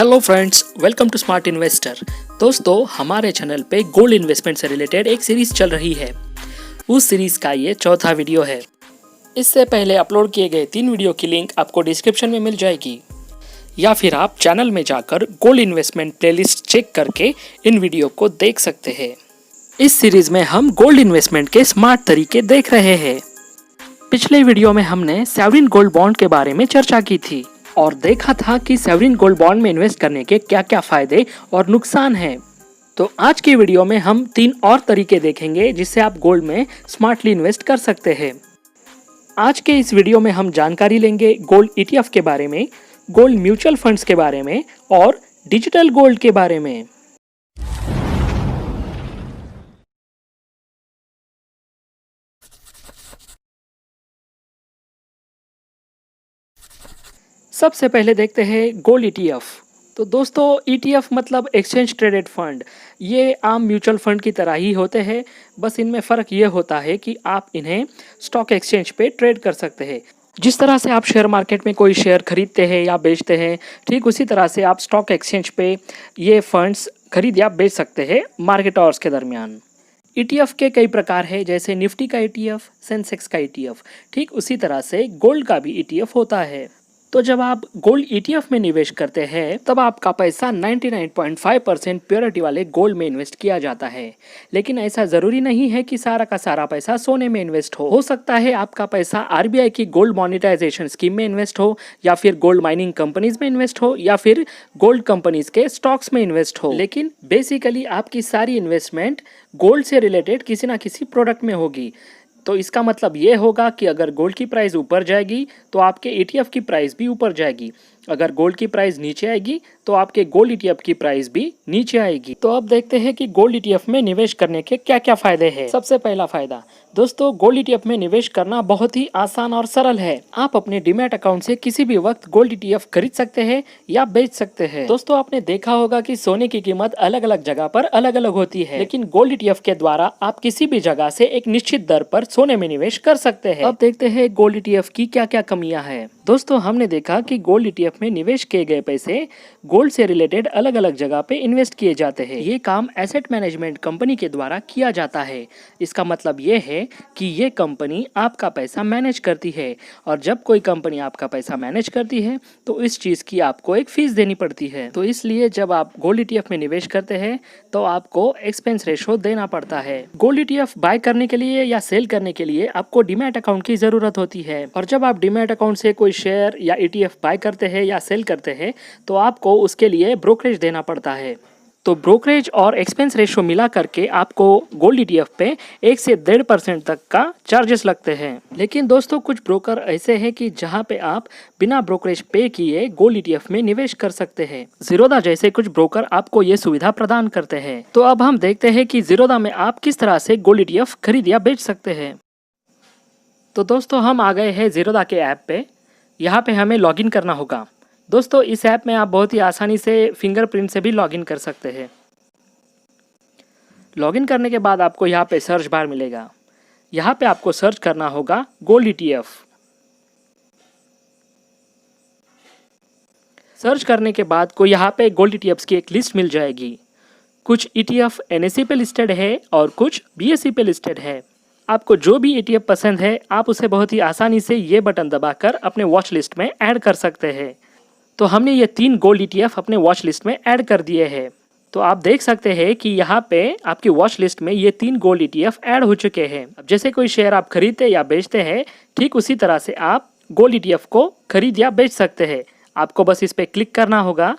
Hello friends, welcome to smart investor. दोस्तों, हमारे channel पे गोल्ड इन्वेस्टमेंट से रिलेटेड एक सीरीज चल रही है। उस सीरीज का ये चौथा वीडियो है। इससे पहले अपलोड किए गए 3 वीडियो की लिंक आपको डिस्क्रिप्शन में मिल जाएगी, या फिर आप चैनल में जाकर गोल्ड इन्वेस्टमेंट प्लेलिस्ट चेक करके इन वीडियो को देख सकते हैं। इस सीरीज में हम गोल्ड इन्वेस्टमेंट के स्मार्ट तरीके देख रहे हैं। पिछले वीडियो में हमने सॉवरेन गोल्ड बॉन्ड के बारे में चर्चा की थी और देखा था कि सॉवरेन गोल्ड बॉन्ड में इन्वेस्ट करने के क्या क्या फायदे और नुकसान हैं। तो आज की वीडियो में हम 3 और तरीके देखेंगे जिससे आप गोल्ड में स्मार्टली इन्वेस्ट कर सकते हैं। आज के इस वीडियो में हम जानकारी लेंगे गोल्ड ETF के बारे में, गोल्ड म्यूचुअल फंड्स के बारे में और डिजिटल गोल्ड के बारे में। सबसे पहले देखते हैं गोल्ड ETF। तो दोस्तों, ETF मतलब एक्सचेंज ट्रेडेड फंड। ये आम म्यूचुअल फंड की तरह ही होते हैं, बस इनमें फ़र्क ये होता है कि आप इन्हें स्टॉक एक्सचेंज पे ट्रेड कर सकते हैं। जिस तरह से आप शेयर मार्केट में कोई शेयर खरीदते हैं या बेचते हैं, ठीक उसी तरह से आप स्टॉक एक्सचेंज पे ये फंड्स खरीद या बेच सकते हैं मार्केट आवर्स के दरमियान। ETF के कई प्रकार हैं, जैसे निफ्टी का ETF, सेंसेक्स का ETF। ठीक उसी तरह से गोल्ड का भी ETF होता है। तो जब आप गोल्ड ETF में निवेश करते हैं तब आपका पैसा 99.5% प्योरिटी वाले गोल्ड में इन्वेस्ट किया जाता है। लेकिन ऐसा ज़रूरी नहीं है कि सारा का सारा पैसा सोने में इन्वेस्ट हो सकता है आपका पैसा RBI की गोल्ड मोनेटाइजेशन स्कीम में इन्वेस्ट हो, या फिर गोल्ड माइनिंग कंपनीज में इन्वेस्ट हो, या फिर गोल्ड कंपनीज के स्टॉक्स में इन्वेस्ट हो। लेकिन बेसिकली आपकी सारी इन्वेस्टमेंट गोल्ड से रिलेटेड किसी ना किसी प्रोडक्ट में होगी। तो इसका मतलब ये होगा कि अगर गोल्ड की प्राइस ऊपर जाएगी तो आपके ETF की प्राइस भी ऊपर जाएगी। अगर गोल्ड की प्राइस नीचे आएगी तो आपके गोल्ड ETF की प्राइस भी नीचे आएगी। तो अब देखते हैं कि गोल्ड ETF में निवेश करने के क्या क्या फायदे हैं। सबसे पहला फायदा, दोस्तों, गोल्ड ETF में निवेश करना बहुत ही आसान और सरल है। आप अपने डीमैट अकाउंट से किसी भी वक्त गोल्ड ETF खरीद सकते हैं या बेच सकते हैं। दोस्तों, आपने देखा होगा कि सोने की कीमत अलग अलग जगह पर अलग अलग होती है, लेकिन गोल्ड ETF के द्वारा आप किसी भी जगह से एक निश्चित दर पर सोने में निवेश कर सकते हैं। अब देखते हैं गोल्ड ETF की क्या क्या कमियां हैं। दोस्तों, हमने देखा कि गोल्ड ETF में निवेश किए गए पैसे गोल्ड से रिलेटेड अलग अलग जगह पे इन्वेस्ट किए जाते हैं। ये काम एसेट मैनेजमेंट कंपनी के द्वारा किया जाता है। इसका मतलब ये है कि ये कंपनी आपका पैसा मैनेज करती है, और जब कोई कंपनी आपका पैसा मैनेज करती है तो इस चीज की आपको एक फीस देनी पड़ती है। तो इसलिए जब आप गोल्ड ETF में निवेश करते हैं तो आपको एक्सपेंस रेशो देना पड़ता है। गोल्ड ETF बाय करने के लिए या सेल करने के लिए आपको डीमैट अकाउंट की जरूरत होती है, और जब आप डीमैट अकाउंट से कोई शेयर या ETF बाय करते हैं या सेल करते हैं तो आपको उसके लिए ब्रोकरेज देना पड़ता है। तो ब्रोकरेज और एक्सपेंस रेशो मिला करके आपको गोल्ड ETF पे 1 से 1.5% तक का चार्जेस लगते हैं। लेकिन दोस्तों, कुछ ब्रोकर ऐसे हैं कि जहां पे आप बिना ब्रोकरेज पे किए गोल्ड ETF में निवेश कर सकते हैं। ज़ीरोधा जैसे कुछ ब्रोकर आपको ये सुविधा प्रदान करते हैं। तो अब हम देखते हैं कि ज़ीरोधा में आप किस तरह से गोल्ड ETF खरीद या बेच सकते हैं। तो दोस्तों, हम आ गए हैं ज़ीरोधा के ऐप पे। यहाँ पे हमें लॉगिन करना होगा। दोस्तों, इस ऐप में आप बहुत ही आसानी से फिंगरप्रिंट से भी लॉगिन कर सकते हैं। लॉगिन करने के बाद आपको यहाँ पे सर्च बार मिलेगा। यहाँ पे आपको सर्च करना होगा गोल्ड ETF। सर्च करने के बाद को यहाँ पे गोल्ड ETFs की एक लिस्ट मिल जाएगी। कुछ ETF NSE पे लिस्टेड है और कुछ BSE पे लिस्टेड है। आपको जो भी ETF पसंद है आप उसे बहुत ही आसानी से ये बटन दबाकर अपने वॉच लिस्ट में ऐड कर सकते हैं। तो हमने ये 3 गोल्ड ETF अपने वॉच लिस्ट में ऐड कर दिए हैं। तो आप देख सकते हैं कि यहाँ पे आपकी वॉच लिस्ट में ये 3 गोल्ड ETF ऐड हो चुके हैं। अब जैसे कोई शेयर आप खरीदते या बेचते हैं, ठीक उसी तरह से आप गोल्ड ETF को खरीद या बेच सकते हैं। आपको बस इस पर क्लिक करना होगा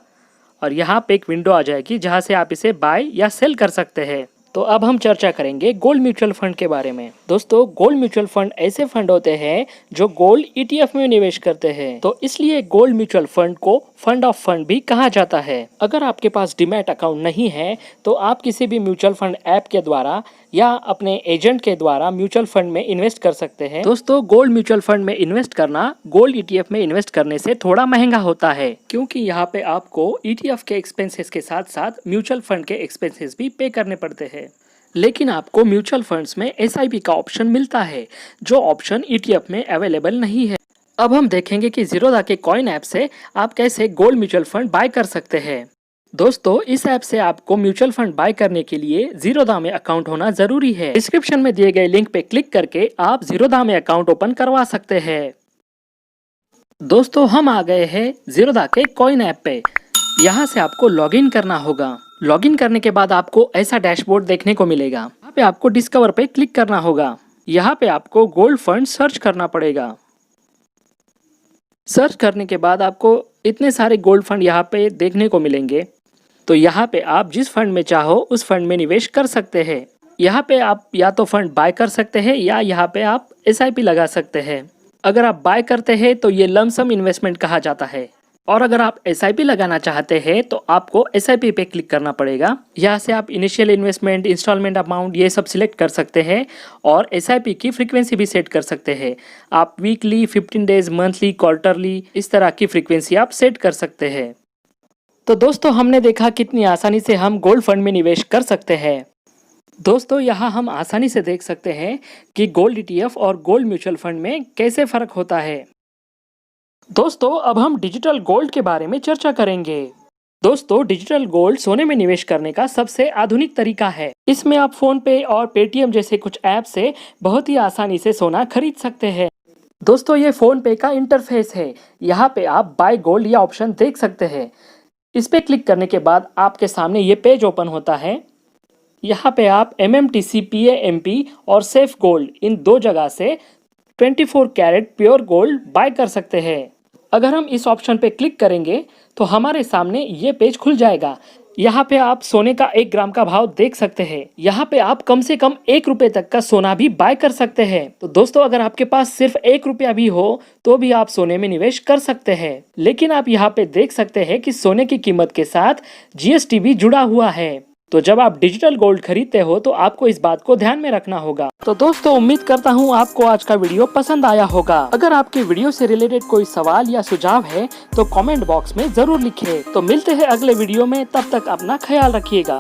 और यहाँ पे एक विंडो आ जाएगी जहाँ से आप इसे बाय या सेल कर सकते हैं। तो अब हम चर्चा करेंगे गोल्ड म्यूचुअल फंड के बारे में। दोस्तों, गोल्ड म्यूचुअल फंड ऐसे फंड होते हैं जो गोल्ड ETF में निवेश करते हैं। तो इसलिए गोल्ड म्यूचुअल फंड को फंड ऑफ फंड भी कहा जाता है। अगर आपके पास डीमैट अकाउंट नहीं है तो आप किसी भी म्यूचुअल फंड ऐप के द्वारा या अपने एजेंट के द्वारा म्यूचुअल फंड में इन्वेस्ट कर सकते हैं। दोस्तों, गोल्ड म्यूचुअल फंड में इन्वेस्ट करना गोल्ड ETF में इन्वेस्ट करने से थोड़ा महंगा होता है, क्योंकि यहाँ पे आपको ETF के एक्सपेंसेस के साथ साथ म्यूचुअल फंड के एक्सपेंसेस भी पे करने पड़ते हैं। लेकिन आपको म्यूचुअल फंड्स में SIP का ऑप्शन मिलता है, जो ऑप्शन ETF में अवेलेबल नहीं है। अब हम देखेंगे कि ज़ीरोधा के कॉइन ऐप से आप कैसे गोल्ड म्यूचुअल फंड बाय कर सकते हैं। दोस्तों, इस ऐप से आपको म्यूचुअल फंड बाय करने के लिए ज़ीरोधा में अकाउंट होना जरूरी है। डिस्क्रिप्शन में दिए गए लिंक पे क्लिक करके आप ज़ीरोधा में अकाउंट ओपन करवा सकते हैं। दोस्तों, हम आ गए हैं ज़ीरोधा के कॉइन ऐप पे। यहाँ से आपको लॉगिन करना होगा। लॉगिन करने के बाद आपको ऐसा डैशबोर्ड देखने को मिलेगा। यहाँ पे आपको डिस्कवर पे क्लिक करना होगा। यहाँ पे आपको गोल्ड फंड सर्च करना पड़ेगा। सर्च करने के बाद आपको इतने सारे गोल्ड फंड यहाँ पे देखने को मिलेंगे। तो यहाँ पे आप जिस फंड में चाहो उस फंड में निवेश कर सकते हैं। यहाँ पे आप या तो फंड बाय कर सकते हैं या यहाँ पे आप SIP लगा सकते हैं। अगर आप बाय करते हैं तो ये लमसम इन्वेस्टमेंट कहा जाता है, और अगर आप SIP लगाना चाहते हैं तो आपको SIP पे क्लिक करना पड़ेगा। यहाँ से आप इनिशियल इन्वेस्टमेंट, इंस्टॉलमेंट अमाउंट ये सब सिलेक्ट कर सकते हैं और SIP की फ्रीक्वेंसी भी सेट कर सकते हैं। आप वीकली, 15 डेज, मंथली, क्वार्टरली इस तरह की फ्रीक्वेंसी आप सेट कर सकते हैं। तो दोस्तों, हमने देखा कितनी आसानी से हम गोल्ड फंड में निवेश कर सकते हैं। दोस्तों, यहाँ हम आसानी से देख सकते हैं कि गोल्ड ETF और गोल्ड म्यूचुअल फंड में कैसे फर्क होता है। दोस्तों, अब हम डिजिटल गोल्ड के बारे में चर्चा करेंगे। दोस्तों, डिजिटल गोल्ड सोने में निवेश करने का सबसे आधुनिक तरीका है। इसमें आप फोन पे और पेटीएम जैसे कुछ ऐप से बहुत ही आसानी से सोना खरीद सकते हैं। दोस्तों, ये फोन पे का इंटरफेस है। यहाँ पे आप बाय गोल्ड या ऑप्शन देख सकते हैं। इस पे क्लिक करने के बाद आपके सामने ये पेज ओपन होता है। यहाँ पे आप MMTC, PAMP और सेफ गोल्ड इन दो जगह से 24 कैरेट प्योर गोल्ड बाय कर सकते हैं। अगर हम इस ऑप्शन पे क्लिक करेंगे तो हमारे सामने ये पेज खुल जाएगा। यहाँ पे आप सोने का 1 ग्राम का भाव देख सकते हैं। यहाँ पे आप कम से कम 1 रुपए तक का सोना भी बाय कर सकते हैं। तो दोस्तों, अगर आपके पास सिर्फ 1 रुपया भी हो तो भी आप सोने में निवेश कर सकते हैं। लेकिन आप यहाँ पे देख सकते हैं कि सोने की कीमत के साथ GST भी जुड़ा हुआ है। तो जब आप डिजिटल गोल्ड खरीदते हो तो आपको इस बात को ध्यान में रखना होगा। तो दोस्तों, उम्मीद करता हूँ आपको आज का वीडियो पसंद आया होगा। अगर आपके वीडियो से रिलेटेड कोई सवाल या सुझाव है तो कमेंट बॉक्स में जरूर लिखें। तो मिलते हैं अगले वीडियो में, तब तक अपना ख्याल रखिएगा।